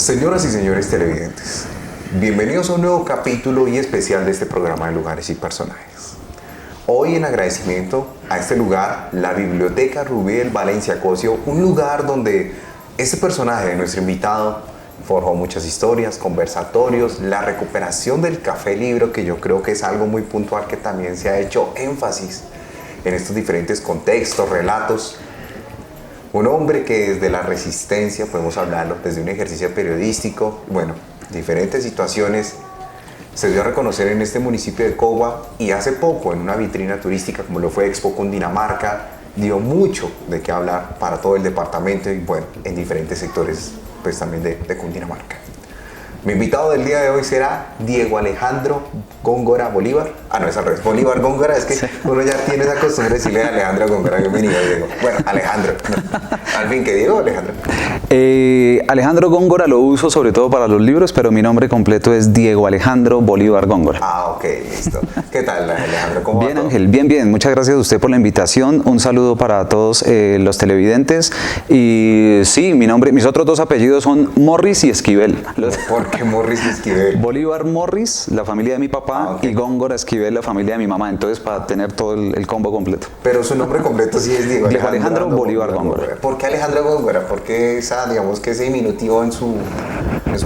Señoras y señores televidentes, bienvenidos a un nuevo capítulo y especial de este programa de lugares y personajes. Hoy en agradecimiento a este lugar, la Biblioteca Rubiel Valencia Cosio, un lugar donde este personaje de nuestro invitado forjó muchas historias, conversatorios, la recuperación del café libro, que yo creo que es algo muy puntual que también se ha hecho énfasis en estos diferentes contextos, relatos. Un hombre que desde la resistencia, podemos hablarlo, desde un ejercicio periodístico, bueno, diferentes situaciones, se dio a reconocer en este municipio de Cogua y hace poco en una vitrina turística como lo fue Expo Cundinamarca, dio mucho de qué hablar para todo el departamento y bueno, en diferentes sectores pues también de Cundinamarca. Mi invitado del día de hoy será Diego Alejandro Góngora Bolívar. No es al revés, Bolívar Góngora, es que sí. Uno ya tiene esa costumbre de decirle a Alejandro Góngora, bienvenido Diego. Bueno, Alejandro, no. Al fin, ¿qué Diego Alejandro? Alejandro Góngora lo uso sobre todo para los libros, pero mi nombre completo es Diego Alejandro Bolívar Góngora. Ok, listo. ¿Qué tal, Alejandro? ¿Cómo bien, va todo? Ángel, bien. Muchas gracias a usted por la invitación. Un saludo para todos los televidentes. Y sí, mis otros dos apellidos son Morris y Esquivel. ¿Por qué Morris y Esquivel? Bolívar Morris, la familia de mi papá, okay. Y Góngora Esquivel, la familia de mi mamá. Entonces, para tener todo el combo completo. Pero su nombre completo sí es Diego Alejandro Bolívar Góngora. ¿Por qué Alejandro Góngora? ¿Por qué ese diminutivo en su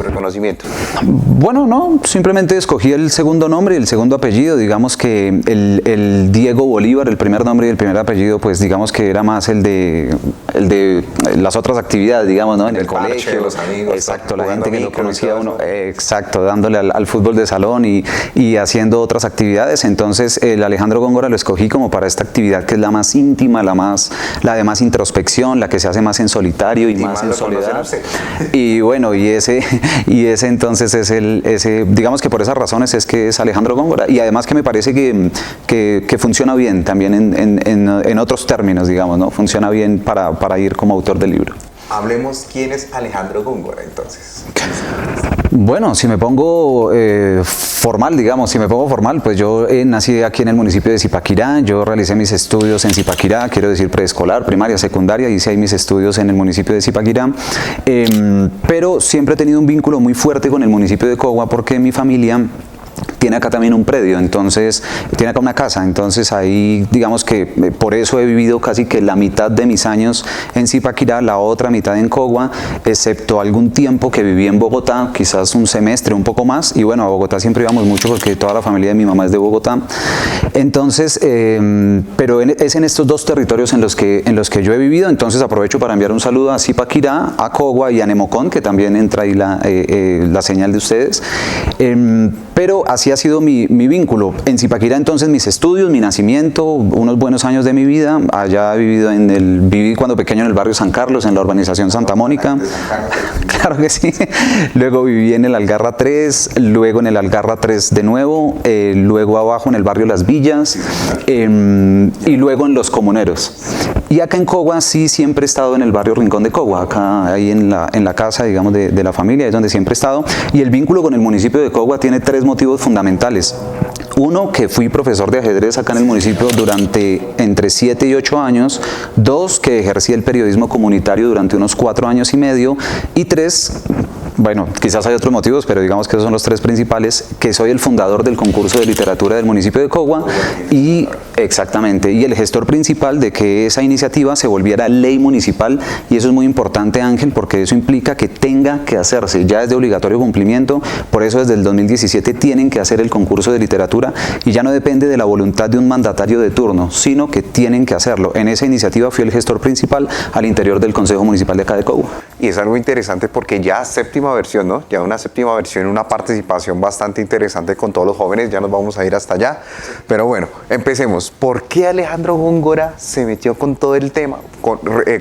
reconocimiento? Bueno, no, simplemente escogí el segundo nombre y el segundo apellido. Digamos que el Diego Bolívar, el primer nombre y el primer apellido, pues digamos que era más el de las otras actividades, digamos, ¿no? En el colegio, los amigos, exacto, la gente que lo conocía a uno, exacto, dándole al fútbol de salón y haciendo otras actividades. Entonces el Alejandro Góngora lo escogí como para esta actividad que es la más íntima, la de más introspección, la que se hace más en solitario y más en soledad. Y bueno, y ese entonces es digamos que por esas razones es que es Alejandro Góngora, y además que me parece que funciona bien también en otros términos, digamos, ¿no? Funciona bien para ir como autor del libro. Hablemos quién es Alejandro Góngora entonces. Bueno, si me pongo formal, pues yo nací aquí en el municipio de Zipaquirá. Yo realicé mis estudios en Zipaquirá, quiero decir preescolar, primaria, secundaria, hice ahí mis estudios en el municipio de Zipaquirá, pero siempre he tenido un vínculo muy fuerte con el municipio de Cogua porque mi familia tiene acá también un predio, entonces tiene acá una casa, entonces ahí digamos que por eso he vivido casi que la mitad de mis años en Zipaquirá, la otra mitad en Cogua, excepto algún tiempo que viví en Bogotá, quizás un semestre, un poco más, y bueno, a Bogotá siempre íbamos mucho porque toda la familia de mi mamá es de Bogotá. Entonces, pero es en estos dos territorios en los que yo he vivido. Entonces aprovecho para enviar un saludo a Zipaquirá, a Cogua y a Nemocón, que también entra ahí la señal de ustedes. Pero así ha sido mi vínculo. En Zipaquirá entonces mis estudios, mi nacimiento, unos buenos años de mi vida. Allá viví cuando pequeño en el barrio San Carlos, en la urbanización Santa Mónica. Claro que sí. Luego viví en el Algarra 3, luego en el Algarra 3 de nuevo, luego abajo en el barrio Las Villas y luego en Los Comuneros. Y acá en Cogua sí siempre he estado en el barrio Rincón de Cogua, acá ahí en la casa, digamos, de la familia, es donde siempre he estado. Y el vínculo con el municipio de Cogua tiene tres motivos fundamentales. Uno, que fui profesor de ajedrez acá en el municipio durante entre 7 y 8 años. Dos, que ejercí el periodismo comunitario durante unos 4 años y medio. Y tres, bueno, quizás hay otros motivos, pero digamos que esos son los tres principales, que soy el fundador del concurso de literatura del municipio de Cogua y exactamente, y el gestor principal de que esa iniciativa se volviera ley municipal, y eso es muy importante, Ángel, porque eso implica que tenga que hacerse, ya es de obligatorio cumplimiento. Por eso desde el 2017 tienen que hacer el concurso de literatura y ya no depende de la voluntad de un mandatario de turno, sino que tienen que hacerlo. En esa iniciativa fui el gestor principal al interior del Consejo Municipal de acá de Cogua. Y es algo interesante porque ya séptima versión, ¿no? Ya una séptima versión, una participación bastante interesante con todos los jóvenes, ya nos vamos a ir hasta allá. Pero bueno, empecemos. ¿Por qué Alejandro Góngora se metió con todo el tema,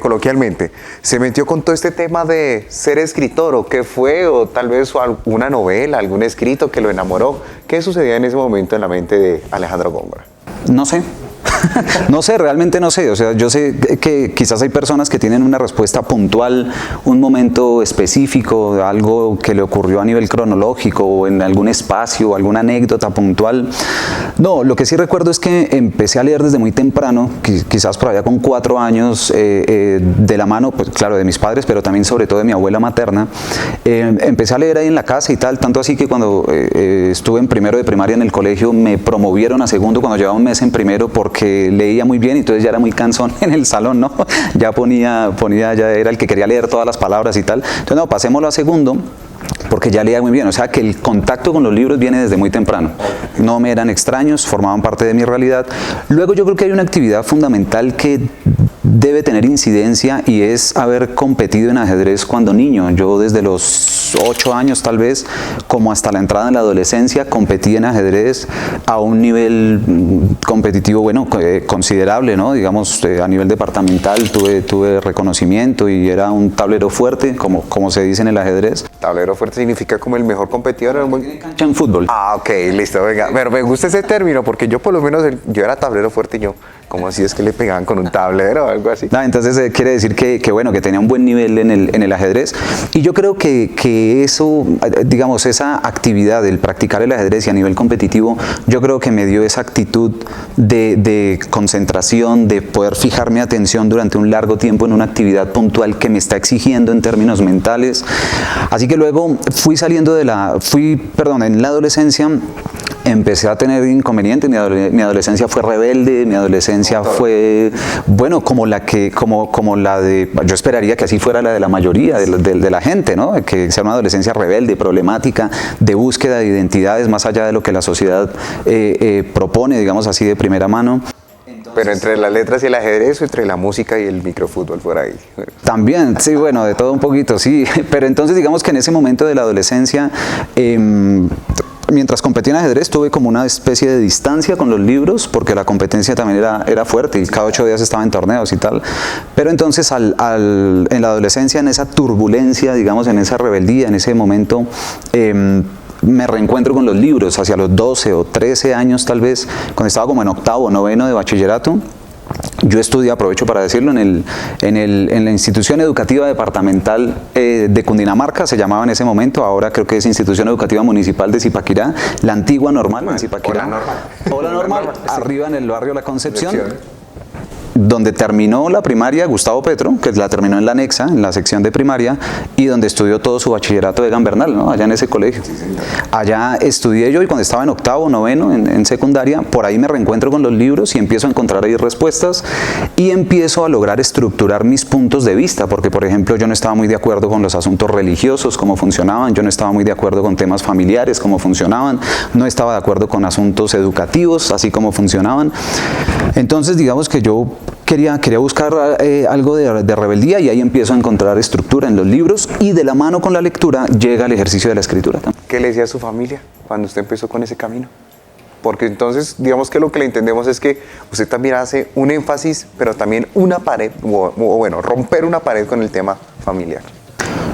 coloquialmente, se metió con todo este tema de ser escritor, o qué fue, o tal vez alguna novela, algún escrito que lo enamoró? ¿Qué sucedía en ese momento en la mente de Alejandro Góngora? No sé. No sé, realmente no sé. O sea, yo sé que quizás hay personas que tienen una respuesta puntual, un momento específico, algo que le ocurrió a nivel cronológico o en algún espacio, alguna anécdota puntual. No, lo que sí recuerdo es que empecé a leer desde muy temprano, quizás por allá con 4 años, de la mano, pues claro, de mis padres, pero también sobre todo de mi abuela materna. Empecé a leer ahí en la casa y tal, tanto así que cuando estuve en primero de primaria en el colegio me promovieron a segundo cuando llevaba un mes en primero porque leía muy bien y entonces ya era muy cansón en el salón, ¿no? Ya ponía, ya era el que quería leer todas las palabras y tal. Entonces, no, pasémoslo a segundo, porque ya leía muy bien, o sea que el contacto con los libros viene desde muy temprano. No me eran extraños, formaban parte de mi realidad. Luego yo creo que hay una actividad fundamental que debe tener incidencia y es haber competido en ajedrez cuando niño. Yo desde los 8 años tal vez, como hasta la entrada en la adolescencia, competí en ajedrez a un nivel competitivo, bueno, considerable, ¿no? Digamos, a nivel departamental tuve reconocimiento y era un tablero fuerte, como se dice en el ajedrez. Tablero fuerte significa como el mejor competidor En fútbol. Ah, ok, listo, venga. Pero me gusta ese término porque yo por lo menos, yo era tablero fuerte y yo, ¿cómo así es que le pegaban con un tablero o algo así? Entonces quiere decir que bueno, que tenía un buen nivel en el ajedrez. Y yo creo que eso, digamos, esa actividad del practicar el ajedrez y a nivel competitivo, yo creo que me dio esa actitud de concentración, de poder fijar mi atención durante un largo tiempo en una actividad puntual que me está exigiendo en términos mentales. Así que luego en la adolescencia empecé a tener inconvenientes. Mi adolescencia fue rebelde, mi adolescencia fue, bueno, como la de, yo esperaría que así fuera la de la mayoría de la gente, ¿no? Que sea una adolescencia rebelde, problemática, de búsqueda de identidades más allá de lo que la sociedad propone, digamos así, de primera mano. Pero entre las letras y el ajedrez o entre la música y el microfútbol por ahí. También, sí, bueno, de todo un poquito, sí. Pero entonces digamos que en ese momento de la adolescencia, mientras competía en ajedrez tuve como una especie de distancia con los libros porque la competencia también era fuerte y cada 8 días estaba en torneos y tal. Pero entonces en la adolescencia, en esa turbulencia, digamos, en esa rebeldía, en ese momento, me reencuentro con los libros hacia los 12 o 13 años tal vez, cuando estaba como en octavo o noveno de bachillerato. Yo estudié, aprovecho para decirlo, en la institución educativa departamental de Cundinamarca, se llamaba en ese momento, ahora creo que es Institución Educativa Municipal de Zipaquirá, la antigua normal en Zipaquirá. Hola normal, arriba en el barrio La Concepción. Donde terminó la primaria Gustavo Petro, que la terminó en la anexa, en la sección de primaria, y donde estudió todo su bachillerato de Gambernal, ¿no? Allá en ese colegio. Allá estudié yo y cuando estaba en octavo, noveno, en secundaria, por ahí me reencuentro con los libros y empiezo a encontrar ahí respuestas y empiezo a lograr estructurar mis puntos de vista, porque por ejemplo yo no estaba muy de acuerdo con los asuntos religiosos, cómo funcionaban, yo no estaba muy de acuerdo con temas familiares, cómo funcionaban, no estaba de acuerdo con asuntos educativos, así como funcionaban. Entonces digamos que yo quería buscar algo de rebeldía y ahí empiezo a encontrar estructura en los libros y de la mano con la lectura llega el ejercicio de la escritura. ¿Qué le decía a su familia cuando usted empezó con ese camino? Porque entonces, digamos que lo que le entendemos es que usted también hace un énfasis, pero también una pared, o bueno, romper una pared con el tema familiar.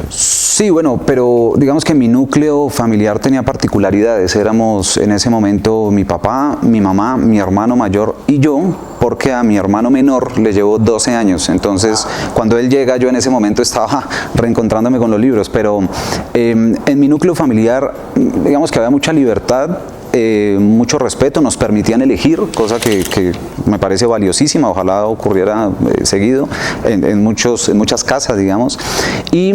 Sí, bueno, pero digamos que mi núcleo familiar tenía particularidades. Éramos en ese momento mi papá, mi mamá, mi hermano mayor y yo, porque a mi hermano menor le llevo 12 años. Entonces, cuando él llega, yo en ese momento estaba reencontrándome con los libros. Pero en mi núcleo familiar, digamos que había mucha libertad. Mucho respeto, nos permitían elegir, cosa que me parece valiosísima, ojalá ocurriera seguido en muchas casas, digamos. Y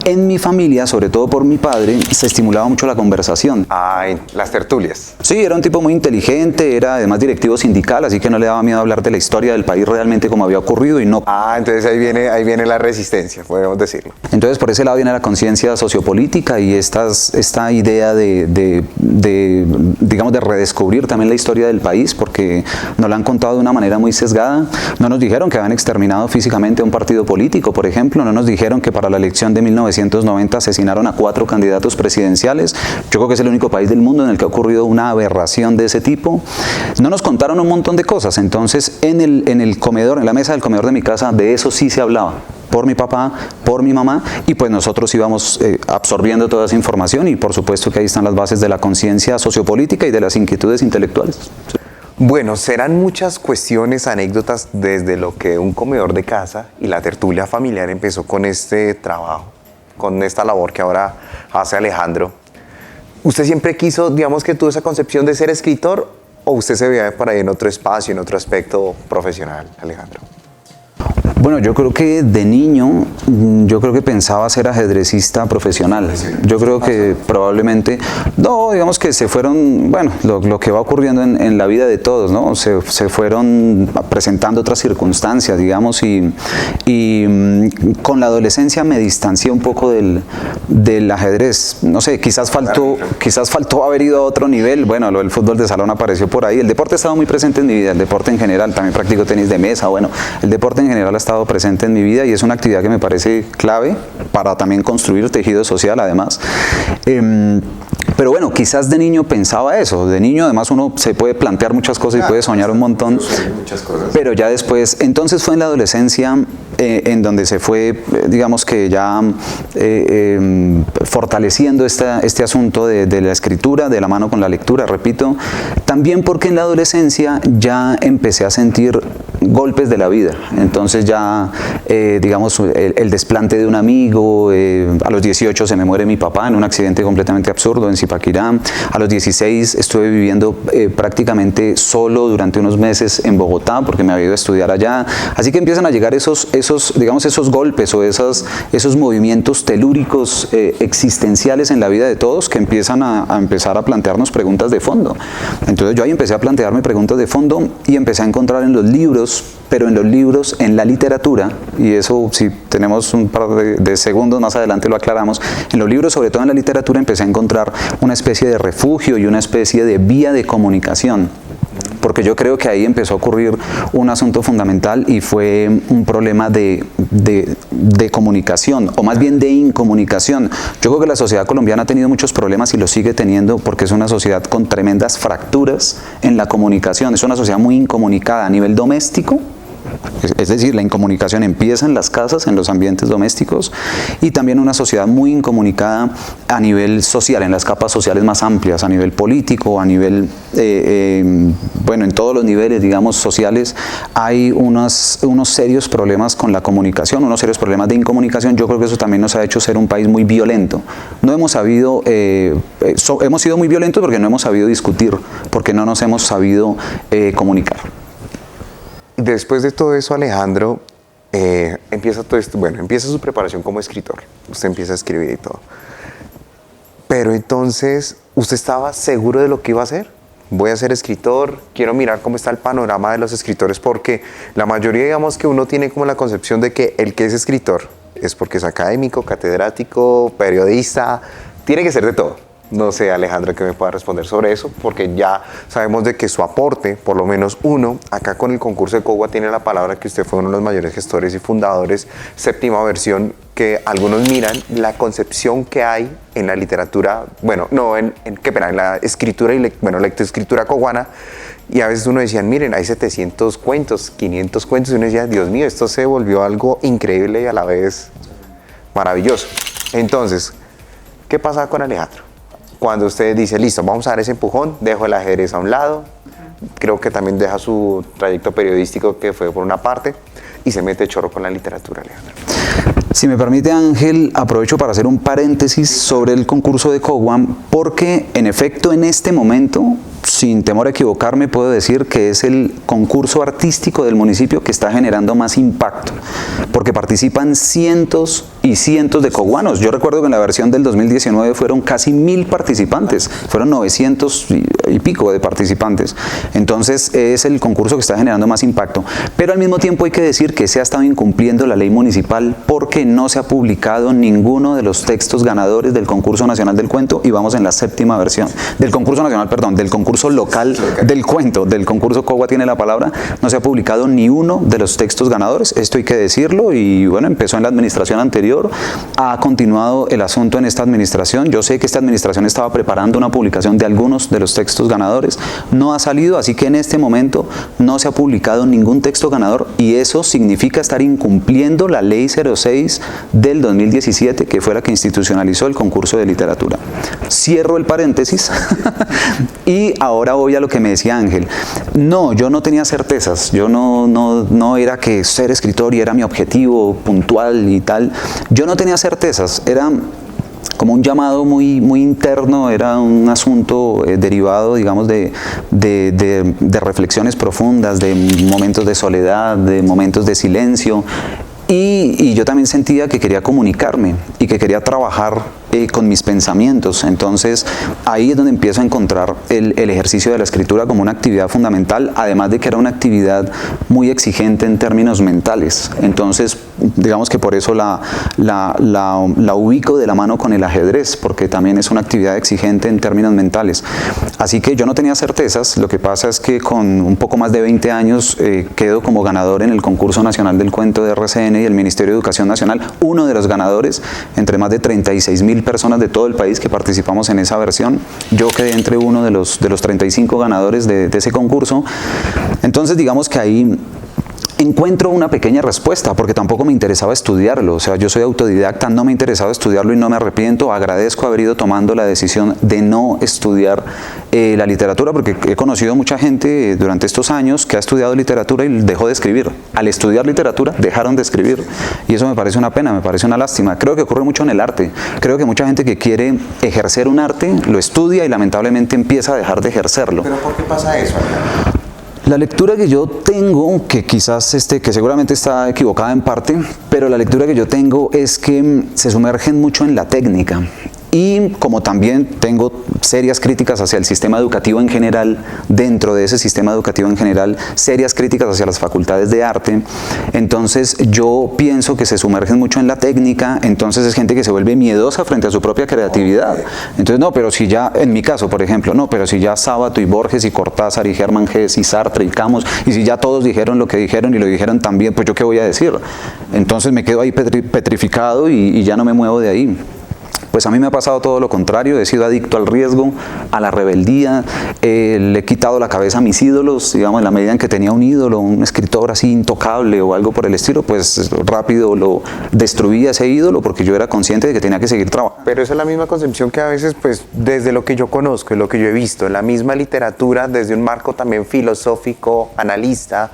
en mi familia, sobre todo por mi padre, se estimulaba mucho la conversación. Ay, las tertulias. Sí, era un tipo muy inteligente, era además directivo sindical, así que no le daba miedo hablar de la historia del país realmente como había ocurrido y no. Ah, entonces ahí viene la resistencia, podemos decirlo. Entonces por ese lado viene la conciencia sociopolítica y esta idea digamos, de redescubrir también la historia del país, porque nos la han contado de una manera muy sesgada. No nos dijeron que habían exterminado físicamente a un partido político, por ejemplo, no nos dijeron que para la elección de 1990 asesinaron a 4 candidatos presidenciales. Yo creo que es el único país del mundo en el que ha ocurrido una aberración de ese tipo. No nos contaron un montón de cosas, entonces en el comedor, en la mesa del comedor de mi casa, de eso sí se hablaba. Por mi papá, por mi mamá, y pues nosotros íbamos absorbiendo toda esa información y por supuesto que ahí están las bases de la conciencia sociopolítica y de las inquietudes intelectuales. Bueno, serán muchas cuestiones, anécdotas desde lo que un comedor de casa y la tertulia familiar empezó con este trabajo, con esta labor que ahora hace Alejandro. ¿Usted siempre quiso, digamos que tuvo esa concepción de ser escritor o usted se veía por ahí en otro espacio, en otro aspecto profesional, Alejandro? Bueno, yo creo que de niño, yo creo que pensaba ser ajedrecista profesional. Yo creo que probablemente, no, digamos que se fueron, bueno, lo que va ocurriendo en la vida de todos, ¿no? Se fueron presentando otras circunstancias, digamos, y con la adolescencia me distancié un poco del ajedrez. No sé, quizás faltó haber ido a otro nivel. Bueno, lo del fútbol de salón apareció por ahí. El deporte ha estado muy presente en mi vida, el deporte en general. También practico tenis de mesa. Bueno, el deporte en general ha estado presente en mi vida y es una actividad que me parece clave para también construir tejido social, además. Pero bueno, quizás de niño pensaba eso. De niño, además, uno se puede plantear muchas cosas y puede soñar un montón. Muchas cosas. Pero ya después, entonces fue en la adolescencia en donde se fue, digamos que ya fortaleciendo este asunto de la escritura, de la mano con la lectura, repito. También porque en la adolescencia ya empecé a sentir golpes de la vida. Entonces ya, digamos, el desplante de un amigo, a los 18 se me muere mi papá en un accidente completamente absurdo en Zipaquirá. A los 16 estuve viviendo prácticamente solo durante unos meses en Bogotá porque me había ido a estudiar allá. Así que empiezan a llegar esos golpes o esos movimientos telúricos existenciales en la vida de todos que empiezan a empezar a plantearnos preguntas de fondo. Entonces yo ahí empecé a plantearme preguntas de fondo y empecé a encontrar en los libros, pero en los libros, en la literatura, y eso si tenemos un par de segundos más adelante lo aclaramos, en los libros, sobre todo en la literatura, empecé a encontrar una especie de refugio y una especie de vía de comunicación. Porque yo creo que ahí empezó a ocurrir un asunto fundamental y fue un problema de comunicación, o más bien de incomunicación. Yo creo que la sociedad colombiana ha tenido muchos problemas y los sigue teniendo porque es una sociedad con tremendas fracturas en la comunicación. Es una sociedad muy incomunicada a nivel doméstico. Es decir, la incomunicación empieza en las casas, en los ambientes domésticos, y también una sociedad muy incomunicada a nivel social, en las capas sociales más amplias, a nivel político, a nivel, bueno, en todos los niveles, digamos, sociales, hay unos serios problemas con la comunicación, unos serios problemas de incomunicación. Yo creo que eso también nos ha hecho ser un país muy violento. No hemos sabido, hemos sido muy violentos porque no hemos sabido discutir, porque no nos hemos sabido comunicar. Después de todo eso, Alejandro, empieza todo esto, bueno, empieza su preparación como escritor. Usted empieza a escribir y todo. Pero entonces, ¿usted estaba seguro de lo que iba a hacer? Voy a ser escritor, quiero mirar cómo está el panorama de los escritores, porque la mayoría, digamos, que uno tiene como la concepción de que el que es escritor es porque es académico, catedrático, periodista, tiene que ser de todo. No sé, Alejandro, que me pueda responder sobre eso, porque ya sabemos de que su aporte, por lo menos uno, acá con el concurso de Cogua tiene la palabra que usted fue uno de los mayores gestores y fundadores, séptima versión, que algunos miran la concepción que hay en la literatura, bueno, no, qué pena, en la escritura y lectoescritura coguana, y a veces uno decía, miren, hay 700 cuentos, 500 cuentos, y uno decía, Dios mío, esto se volvió algo increíble y a la vez maravilloso. Entonces, ¿qué pasa con Alejandro? Cuando usted dice, listo, vamos a dar ese empujón, dejo el ajedrez a un lado, creo que también deja su trayecto periodístico que fue por una parte y se mete chorro con la literatura, Alejandro. Si me permite, Ángel, aprovecho para hacer un paréntesis sobre el concurso de Cogua, porque en efecto en este momento, sin temor a equivocarme, puedo decir que es el concurso artístico del municipio que está generando más impacto, porque participan cientos y cientos de coguanos. Yo recuerdo que en la versión del 2019 fueron casi 1000 participantes, fueron 900 y pico de participantes. Entonces es el concurso que está generando más impacto, pero al mismo tiempo hay que decir que se ha estado incumpliendo la ley municipal porque no se ha publicado ninguno de los textos ganadores del concurso nacional del cuento, y vamos en la séptima versión, del concurso nacional, perdón, del concurso local del cuento, del concurso Cogua tiene la palabra. No se ha publicado ni uno de los textos ganadores, esto hay que decirlo, y bueno, empezó en la administración anterior, ha continuado el asunto en esta administración. Yo sé que esta administración estaba preparando una publicación de algunos de los textos ganadores, no ha salido, así que en este momento no se ha publicado ningún texto ganador, y eso significa estar incumpliendo la ley 06 del 2017, que fue la que institucionalizó el concurso de literatura. Cierro el paréntesis y ahora voy a lo que me decía Ángel. No, yo no tenía certezas, yo no era que ser escritor y era mi objetivo puntual y tal, yo no tenía certezas, era como un llamado muy interno, era un asunto derivado, digamos, de reflexiones profundas, de momentos de soledad, de momentos de silencio, y yo también sentía que quería comunicarme y que quería trabajar con mis pensamientos. Entonces ahí es donde empiezo a encontrar el ejercicio de la escritura como una actividad fundamental, además de que era una actividad muy exigente en términos mentales. Entonces digamos que por eso la ubico de la mano con el ajedrez, porque también es una actividad exigente en términos mentales. Así que yo no tenía certezas, lo que pasa es que con un poco más de 20 años quedo como ganador en el concurso nacional del cuento de RCN y el Ministerio de Educación Nacional, uno de los ganadores entre más de 36.000 personas de todo el país que participamos en esa versión. Yo quedé entre uno de los 35 ganadores de ese concurso. Entonces digamos que ahí encuentro una pequeña respuesta, porque tampoco me interesaba estudiarlo. O sea, yo soy autodidacta, no me interesaba estudiarlo y no me arrepiento. Agradezco haber ido tomando la decisión de no estudiar la literatura, porque he conocido mucha gente durante estos años que ha estudiado literatura y dejó de escribir. Al estudiar literatura dejaron de escribir, y eso me parece una pena, me parece una lástima. Creo que ocurre mucho en el arte. Creo que mucha gente que quiere ejercer un arte lo estudia y lamentablemente empieza a dejar de ejercerlo. ¿Pero por qué pasa eso, Alejandro? La lectura que yo tengo, que quizás que seguramente está equivocada en parte, pero la lectura que yo tengo es que se sumergen mucho en la técnica. Y como también tengo serias críticas hacia el sistema educativo en general, dentro de ese sistema educativo en general, serias críticas hacia las facultades de arte, entonces yo pienso que se sumergen mucho en la técnica, entonces es gente que se vuelve miedosa frente a su propia creatividad. Entonces no, pero si ya, en mi caso por ejemplo, no, pero si ya Sábato y Borges y Cortázar y Germán Gess y Sartre y Camus, y si ya todos dijeron lo que dijeron y lo dijeron también, pues yo qué voy a decir. Entonces me quedo ahí petrificado y ya no me muevo de ahí. Pues a mí me ha pasado todo lo contrario, he sido adicto al riesgo, a la rebeldía, le he quitado la cabeza a mis ídolos, digamos, en la medida en que tenía un ídolo, un escritor así intocable o algo por el estilo, pues rápido lo destruía ese ídolo porque yo era consciente de que tenía que seguir trabajando. Pero esa es la misma concepción que a veces, pues, desde lo que yo conozco y lo que yo he visto, en la misma literatura, desde un marco también filosófico, analista,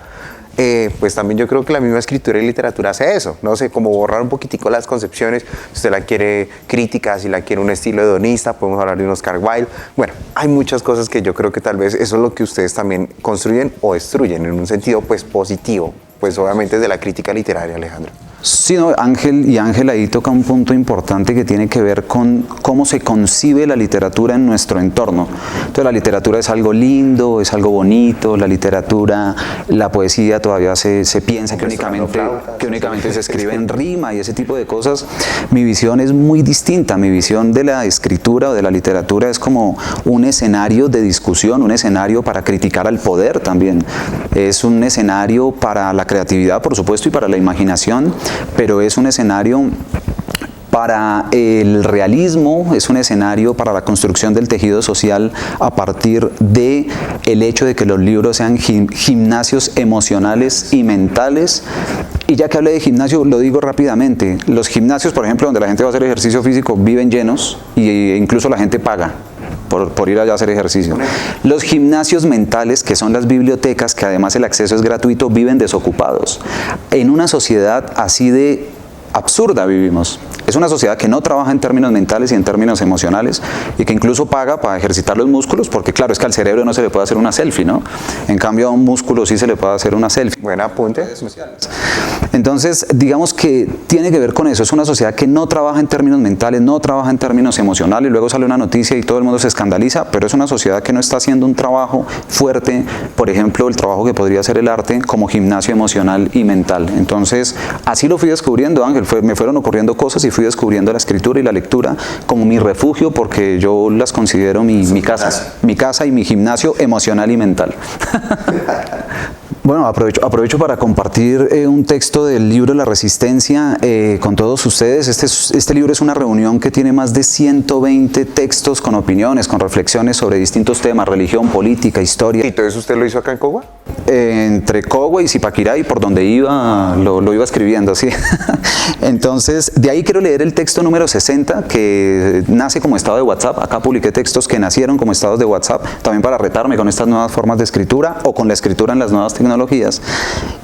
pues también yo creo que la misma escritura y literatura hace eso, no sé, como borrar un poquitico las concepciones. Si usted la quiere crítica, si la quiere un estilo hedonista, podemos hablar de un Oscar Wilde. Bueno, hay muchas cosas que yo creo que tal vez eso es lo que ustedes también construyen o destruyen en un sentido pues positivo, pues obviamente de la crítica literaria, Alejandro. Sí, no, Ángel ahí toca un punto importante que tiene que ver con cómo se concibe la literatura en nuestro entorno. Entonces la literatura es algo lindo, es algo bonito, la literatura, la poesía todavía se piensa que únicamente se escribe en rima y ese tipo de cosas. Mi visión es muy distinta, mi visión de la escritura o de la literatura es como un escenario de discusión, un escenario para criticar al poder también. Es un escenario para la creatividad, por supuesto, y para la imaginación, pero es un escenario para el realismo, es un escenario para la construcción del tejido social a partir de el hecho de que los libros sean gimnasios emocionales y mentales. Y ya que hablé de gimnasio, lo digo rápidamente. Los gimnasios, por ejemplo, donde la gente va a hacer ejercicio físico, viven llenos e incluso la gente paga por ir allá a hacer ejercicio. Los gimnasios mentales, que son las bibliotecas, que además el acceso es gratuito, viven desocupados. En una sociedad así de absurda vivimos. Es una sociedad que no trabaja en términos mentales y en términos emocionales y que incluso paga para ejercitar los músculos, porque claro, es que al cerebro no se le puede hacer una selfie, ¿no? En cambio a un músculo sí se le puede hacer una selfie. Buen apunte. Entonces, digamos que tiene que ver con eso. Es una sociedad que no trabaja en términos mentales, no trabaja en términos emocionales, y luego sale una noticia y todo el mundo se escandaliza, pero es una sociedad que no está haciendo un trabajo fuerte, por ejemplo, el trabajo que podría hacer el arte como gimnasio emocional y mental. Entonces, así lo fui descubriendo, Ángel. Me fueron ocurriendo cosas y fui descubriendo la escritura y la lectura como mi refugio, porque yo las considero mi casa y mi gimnasio emocional y mental. Bueno, aprovecho para compartir un texto del libro La Resistencia con todos ustedes. Este libro es una reunión que tiene más de 120 textos con opiniones, con reflexiones sobre distintos temas, religión, política, historia. ¿Y todo eso usted lo hizo acá en Cogua? Entre Cogua y Zipaquirá, y por donde iba, lo iba escribiendo, ¿sí? Entonces, de ahí quiero leer el texto número 60, que nace como estado de WhatsApp. Acá publiqué textos que nacieron como estados de WhatsApp, también para retarme con estas nuevas formas de escritura o con la escritura en las nuevas tecnologías,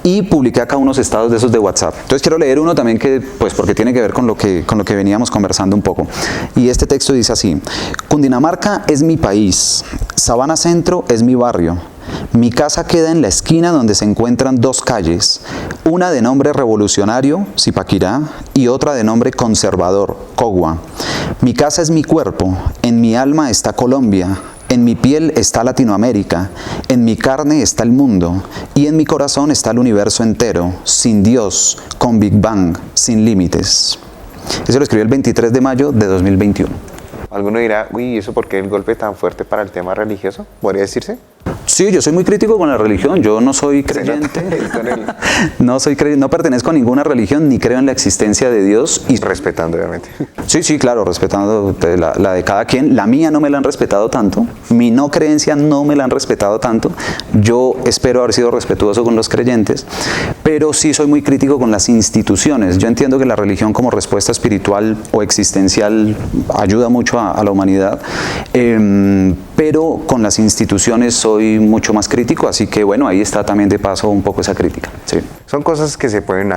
y publiqué acá unos estados de esos de WhatsApp. Entonces quiero leer uno también que, pues porque tiene que ver con lo que veníamos conversando un poco. Y este texto dice así: Cundinamarca es mi país, Sabana Centro es mi barrio. Mi casa queda en la esquina donde se encuentran dos calles, una de nombre revolucionario, Zipaquirá, y otra de nombre conservador, Cogua. Mi casa es mi cuerpo, en mi alma está Colombia, en mi piel está Latinoamérica, en mi carne está el mundo, y en mi corazón está el universo entero, sin Dios, con Big Bang, sin límites. Eso lo escribí el 23 de mayo de 2021. Alguno dirá, uy, ¿eso por qué el golpe tan fuerte para el tema religioso? ¿Podría decirse? Sí, yo soy muy crítico con la religión. Yo no soy creyente. No pertenezco a ninguna religión ni creo en la existencia de Dios. Y respetando, obviamente. Sí, claro, respetando la de cada quien. La mía no me la han respetado tanto. Mi no creencia no me la han respetado tanto. Yo espero haber sido respetuoso con los creyentes, pero sí soy muy crítico con las instituciones. Yo entiendo que la religión como respuesta espiritual o existencial ayuda mucho a la humanidad, pero con las instituciones soy mucho más crítico, así que bueno, ahí está también de paso un poco esa crítica. Sí. Son cosas que se pueden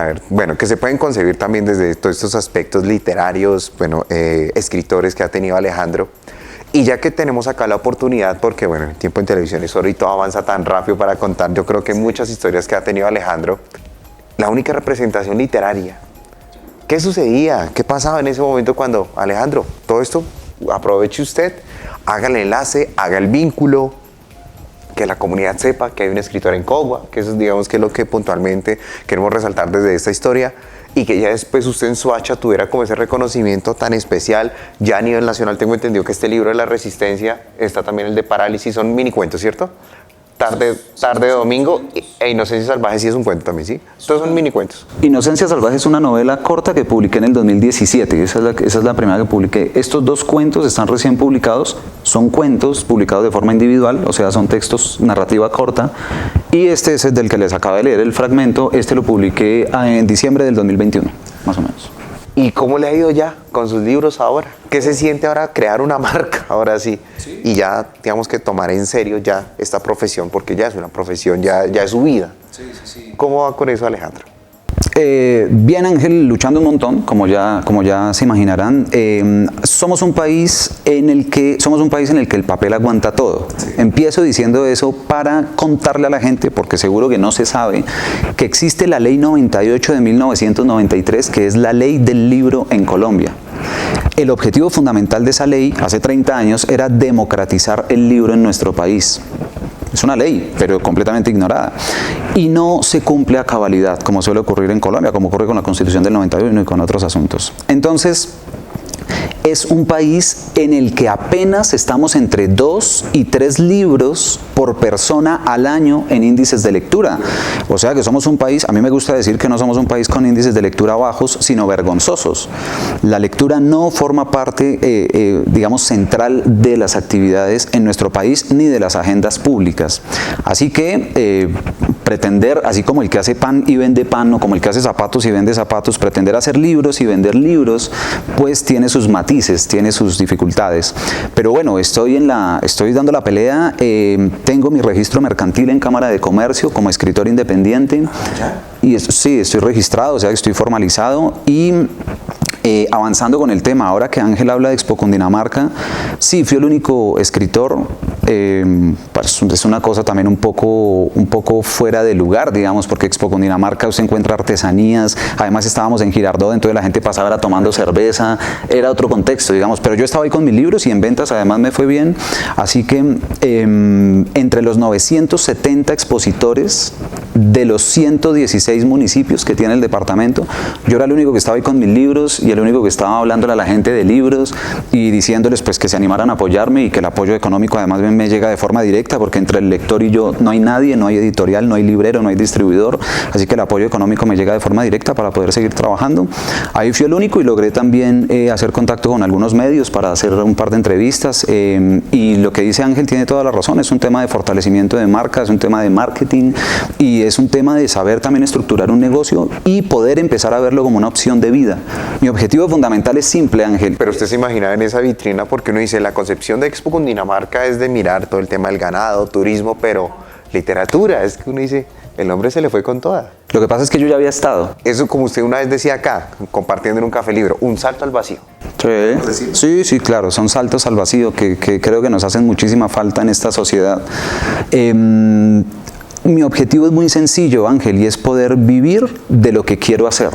que se pueden concebir también desde todos estos aspectos literarios, escritores que ha tenido Alejandro. Y ya que tenemos acá la oportunidad, porque el tiempo en televisión es oro y todo avanza tan rápido para contar, yo creo que muchas historias que ha tenido Alejandro, la única representación literaria. ¿Qué sucedía? ¿Qué pasaba en ese momento cuando, Alejandro, todo esto, aproveche usted, haga el enlace, haga el vínculo, que la comunidad sepa que hay un escritor en Cogua, que eso digamos que es lo que puntualmente queremos resaltar desde esta historia, y que ya después usted en Soacha tuviera como ese reconocimiento tan especial. Ya a nivel nacional tengo entendido que este libro de La Resistencia, está también el de Parálisis, son mini cuentos, ¿cierto? Tarde de domingo, e Inocencia Salvaje sí es un cuento también, ¿sí? Todos son mini cuentos. Inocencia Salvaje es una novela corta que publiqué en el 2017, esa es la primera que publiqué. Estos dos cuentos están recién publicados, son cuentos publicados de forma individual, o sea, son textos, narrativa corta, y este es el del que les acabo de leer el fragmento. Este lo publiqué en diciembre del 2021, más o menos. ¿Y cómo le ha ido ya con sus libros ahora? ¿Qué se siente ahora crear una marca, ahora sí? Y ya, digamos que tomar en serio ya esta profesión, porque ya es una profesión, ya es su vida. Sí. ¿Cómo va con eso, Alejandro? Bien, Ángel, luchando un montón, como ya se imaginarán. Somos un país en el que el papel aguanta todo. Sí. Empiezo diciendo eso para contarle a la gente, porque seguro que no se sabe, que existe la Ley 98 de 1993, que es la ley del libro en Colombia. El objetivo fundamental de esa ley, hace 30 años, era democratizar el libro en nuestro país. Es una ley, pero completamente ignorada. Y no se cumple a cabalidad, como suele ocurrir en Colombia, como ocurre con la Constitución del 91 y con otros asuntos. Entonces, es un país en el que apenas estamos entre 2 y 3 libros por persona al año en índices de lectura. O sea que somos un país, a mí me gusta decir que no somos un país con índices de lectura bajos, sino vergonzosos. La lectura no forma parte, digamos, central de las actividades en nuestro país ni de las agendas públicas. Así que pretender, así como el que hace pan y vende pan, o como el que hace zapatos y vende zapatos, pretender hacer libros y vender libros, pues tiene sus matices, tiene sus dificultades. Pero bueno, estoy dando la pelea. Tengo mi registro mercantil en Cámara de Comercio como escritor independiente. Y sí, estoy registrado, o sea que estoy formalizado y avanzando con el tema. Ahora que Ángel habla de Expo Cundinamarca, sí, fui el único escritor. Pues es una cosa también un poco fuera de lugar, digamos, porque Expo Cundinamarca usted encuentra artesanías. Además estábamos en Girardot, entonces la gente pasaba tomando cerveza, era otro contexto, digamos, pero yo estaba ahí con mis libros y en ventas además me fue bien. Así que entre los 970 expositores de los 116 municipios que tiene el departamento, yo era el único que estaba ahí con mis libros y el único que estaba hablándole a la gente de libros y diciéndoles pues que se animaran a apoyarme y que el apoyo económico además me llega de forma directa, porque entre el lector y yo no hay nadie, no hay editorial, no hay librero, no hay distribuidor, así que el apoyo económico me llega de forma directa para poder seguir trabajando. Ahí fui el único y logré también hacer contacto con algunos medios para hacer un par de entrevistas y lo que dice Ángel tiene toda la razón, es un tema de fortalecimiento de marca, es un tema de marketing y es un tema de saber también estructurar un negocio y poder empezar a verlo como una opción de vida. Mi objetivo fundamental es simple, Ángel. Pero usted se imagina en esa vitrina, porque uno dice, la concepción de Expo Cundinamarca es de mirar todo el tema del ganado, turismo, pero literatura, es que uno dice, el hombre se le fue con toda. Lo que pasa es que yo ya había estado. Eso, como usted una vez decía acá, compartiendo en un café libro, un salto al vacío. Sí, claro, son saltos al vacío que creo que nos hacen muchísima falta en esta sociedad. Mi objetivo es muy sencillo, Ángel, y es poder vivir de lo que quiero hacer.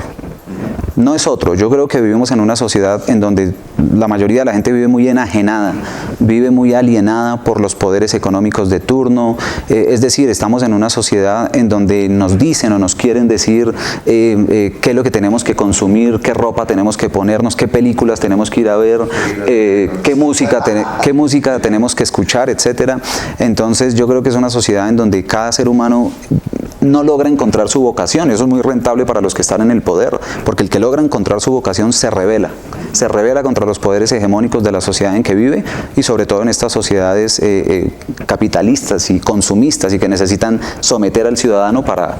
No es otro. Yo creo que vivimos en una sociedad en donde la mayoría de la gente vive muy enajenada, vive muy alienada por los poderes económicos de turno. Es decir, estamos en una sociedad en donde nos dicen o nos quieren decir qué es lo que tenemos que consumir, qué ropa tenemos que ponernos, qué películas tenemos que ir a ver, qué música tenemos que escuchar, etcétera. Entonces yo creo que es una sociedad en donde cada ser humano no logra encontrar su vocación. Eso es muy rentable para los que están en el poder, porque el que logra encontrar su vocación se rebela contra los poderes hegemónicos de la sociedad en que vive y sobre todo en estas sociedades capitalistas y consumistas y que necesitan someter al ciudadano para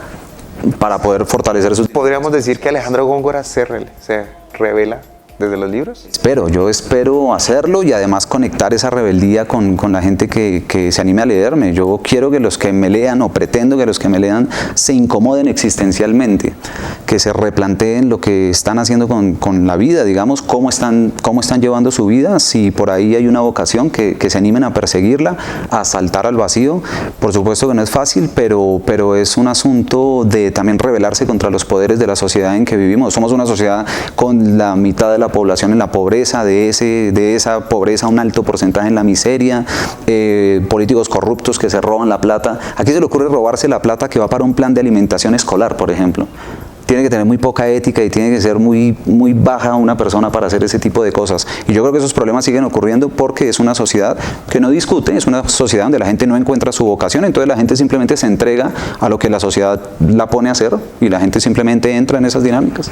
poder fortalecer sus... ¿Podríamos decir que Alejandro Góngora se revela desde los libros? Yo espero hacerlo y además conectar esa rebeldía con la gente que se anime a leerme. Yo quiero que los que me lean, o pretendo que los que me lean, se incomoden existencialmente, que se replanteen lo que están haciendo con la vida, digamos, cómo están llevando su vida, si por ahí hay una vocación, que se animen a perseguirla, a saltar al vacío. Por supuesto que no es fácil, pero es un asunto de también rebelarse contra los poderes de la sociedad en que vivimos. Somos una sociedad con la mitad de la población en la pobreza, de esa pobreza un alto porcentaje en la miseria, políticos corruptos que se roban la plata. ¿A quién se le ocurre robarse la plata que va para un plan de alimentación escolar, por ejemplo? Tiene que tener muy poca ética y tiene que ser muy baja una persona para hacer ese tipo de cosas. Y yo creo que esos problemas siguen ocurriendo porque es una sociedad que no discute, es una sociedad donde la gente no encuentra su vocación, entonces la gente simplemente se entrega a lo que la sociedad la pone a hacer y la gente simplemente entra en esas dinámicas.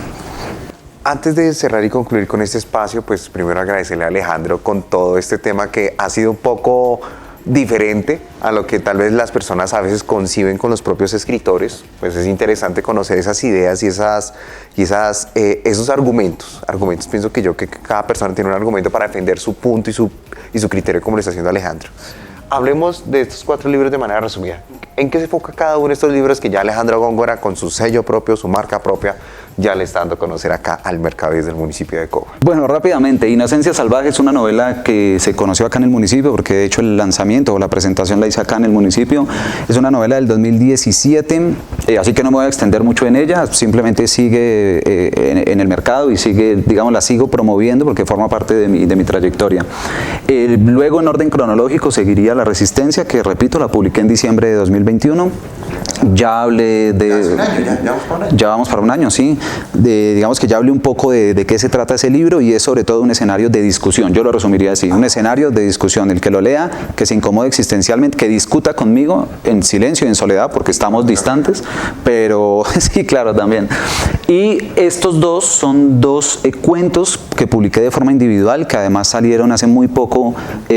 Antes de cerrar y concluir con este espacio, pues primero agradecerle a Alejandro con todo este tema que ha sido un poco diferente a lo que tal vez las personas a veces conciben con los propios escritores. Pues es interesante conocer esas ideas y esos argumentos. Pienso que cada persona tiene un argumento para defender su punto y su criterio, como lo está haciendo Alejandro. Hablemos de estos 4 libros de manera resumida. ¿En qué se enfoca cada uno de estos libros que ya Alejandro Góngora, con su sello propio, su marca propia, ya le está dando a conocer acá al mercado del municipio de Cova? Bueno, rápidamente, Inocencia Salvaje es una novela que se conoció acá en el municipio, porque de hecho el lanzamiento o la presentación la hice acá en el municipio. Es una novela del 2017, así que no me voy a extender mucho en ella, simplemente sigue en el mercado y la sigo promoviendo porque forma parte de mi trayectoria. Luego, en orden cronológico, seguiría La Resistencia, que repito, la publiqué en diciembre de 2021. Ya hablé de... Ya vamos para un año, sí. Digamos que ya hablé un poco de qué se trata ese libro y es sobre todo un escenario de discusión. Yo lo resumiría así, un escenario de discusión. El que lo lea, que se incomode existencialmente, que discuta conmigo en silencio y en soledad porque estamos distantes, pero sí, claro, también. Y estos dos son 2 cuentos que publiqué de forma individual, que además salieron hace muy poco,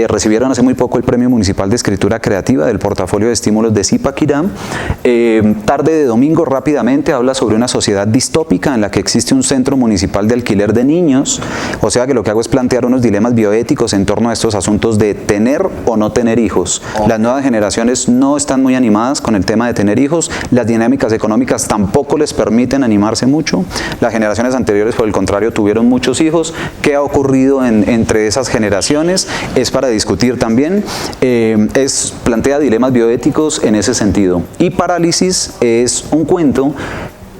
recibieron hace muy poco el Premio Municipal de Escritura Creativa del portafolio de estímulos de Zipaquirá. Tarde de domingo, rápidamente, habla sobre una sociedad distópica en la que existe un centro municipal de alquiler de niños, o sea que lo que hago es plantear unos dilemas bioéticos en torno a estos asuntos de tener o no tener hijos. Las nuevas generaciones no están muy animadas con el tema de tener hijos, las dinámicas económicas tampoco les permiten animarse mucho, las generaciones anteriores por el contrario tuvieron muchos hijos. ¿Qué ha ocurrido entre esas generaciones? Es para discutir también, plantea dilemas bioéticos en ese sentido. Y Parálisis es un cuento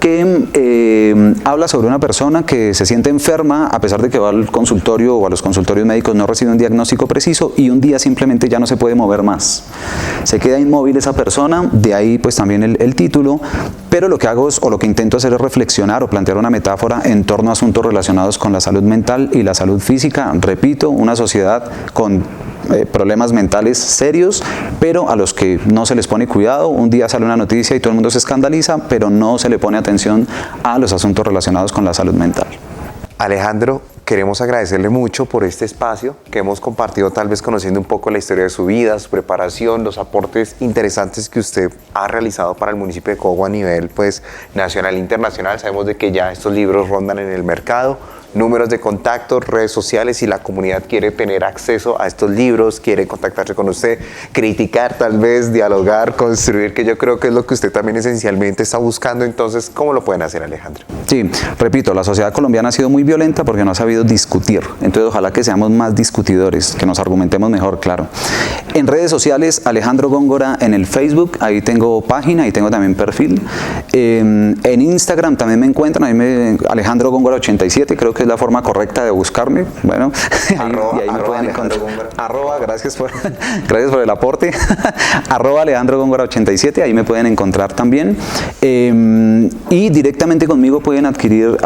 que habla sobre una persona que se siente enferma a pesar de que va al consultorio o a los consultorios médicos, no recibe un diagnóstico preciso y un día simplemente ya no se puede mover más. Se queda inmóvil esa persona, de ahí pues también el título, pero lo que hago es, o lo que intento hacer es reflexionar o plantear una metáfora en torno a asuntos relacionados con la salud mental y la salud física. Repito, una sociedad con problemas mentales serios, pero a los que no se les pone cuidado. Un día sale una noticia y todo el mundo se escandaliza, pero no se le pone atención a los asuntos relacionados con la salud mental. Alejandro, queremos agradecerle mucho por este espacio que hemos compartido, tal vez conociendo un poco la historia de su vida, su preparación, los aportes interesantes que usted ha realizado para el municipio de Cogua a nivel pues, nacional e internacional. Sabemos de que ya estos libros rondan en el mercado, números de contacto, redes sociales, si la comunidad quiere tener acceso a estos libros, quiere contactarse con usted, criticar tal vez, dialogar, construir, que yo creo que es lo que usted también esencialmente está buscando. Entonces, ¿cómo lo pueden hacer, Alejandro? Sí, repito, la sociedad colombiana ha sido muy violenta porque no ha sabido discutir. Entonces, ojalá que seamos más discutidores, que nos argumentemos mejor, claro. En redes sociales, Alejandro Góngora en el Facebook, ahí tengo página, ahí tengo también perfil. En Instagram también me encuentran, Alejandro Góngora 87, creo que es la forma correcta de buscarme. Bueno, ahí me pueden encontrar. Gracias por el aporte. Alejandro Góngora 87, ahí me pueden encontrar también. Y directamente conmigo pueden adquirir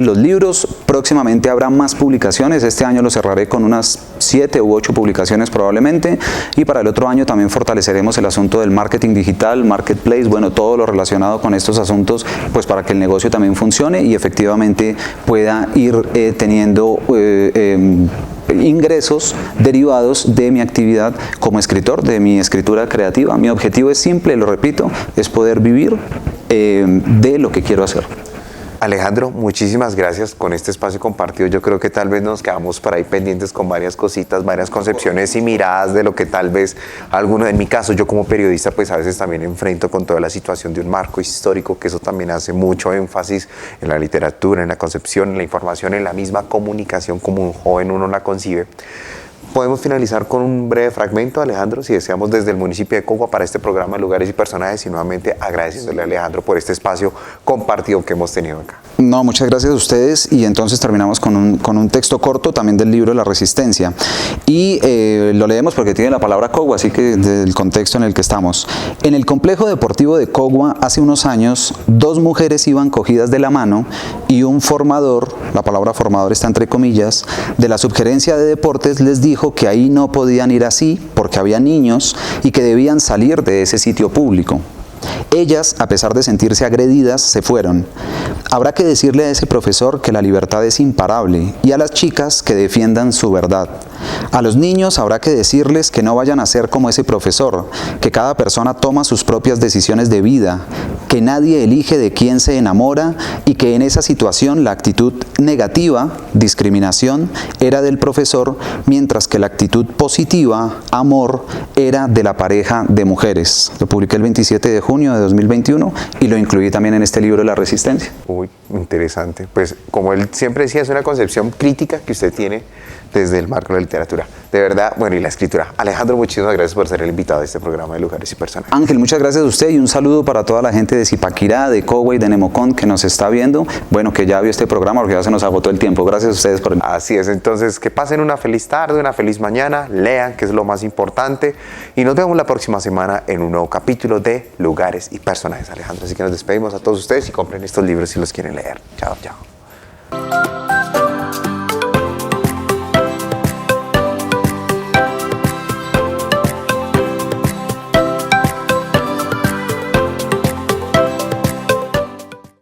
los libros. Próximamente habrá más publicaciones. Este año lo cerraré con unas 7 u 8 publicaciones probablemente. Y para el otro año también fortaleceremos el asunto del marketing digital, marketplace, bueno, todo lo relacionado con estos asuntos, pues para que el negocio también funcione y efectivamente pueda ir teniendo ingresos derivados de mi actividad como escritor, de mi escritura creativa. Mi objetivo es simple, lo repito, es poder vivir de lo que quiero hacer. Alejandro, muchísimas gracias con este espacio compartido. Yo creo que tal vez nos quedamos por ahí pendientes con varias cositas, varias concepciones y miradas de lo que tal vez alguno, en mi caso, yo como periodista, pues a veces también enfrento con toda la situación de un marco histórico, que eso también hace mucho énfasis en la literatura, en la concepción, en la información, en la misma comunicación como un joven uno la concibe. Podemos finalizar con un breve fragmento, Alejandro, si deseamos, desde el municipio de Cogua para este programa de Lugares y Personajes, y nuevamente agradeciéndole a Alejandro por este espacio compartido que hemos tenido acá. No, muchas gracias a ustedes, y entonces terminamos con un texto corto también del libro La Resistencia, y lo leemos porque tiene la palabra Cogua, así que del contexto en el que estamos. En el complejo deportivo de Cogua hace unos años, 2 mujeres iban cogidas de la mano y un formador, la palabra formador está entre comillas, de la subgerencia de deportes les dijo que ahí no podían ir así porque había niños y que debían salir de ese sitio público. Ellas, a pesar de sentirse agredidas, se fueron. Habrá que decirle a ese profesor que la libertad es imparable y a las chicas que defiendan su verdad. A los niños habrá que decirles que no vayan a ser como ese profesor, que cada persona toma sus propias decisiones de vida, que nadie elige de quién se enamora y que en esa situación la actitud negativa, discriminación, era del profesor, mientras que la actitud positiva, amor, era de la pareja de mujeres. Lo publiqué el 27 de junio de 2021 y lo incluí también en este libro La Resistencia. Uy, interesante. Pues como él siempre decía, es una concepción crítica que usted tiene desde el marco de la literatura. De verdad, bueno, y la escritura. Alejandro, muchísimas gracias por ser el invitado de este programa de Lugares y Personajes. Ángel, muchas gracias a usted y un saludo para toda la gente de Zipaquirá, de Cogua y de Nemocón que nos está viendo. Bueno, que ya vio este programa porque ya se nos agotó el tiempo. Gracias a ustedes por... Así es, entonces que pasen una feliz tarde, una feliz mañana, lean, que es lo más importante, y nos vemos la próxima semana en un nuevo capítulo de Lugares y Personajes, Alejandro. Así que nos despedimos a todos ustedes y compren estos libros si los quieren leer. Chao, chao.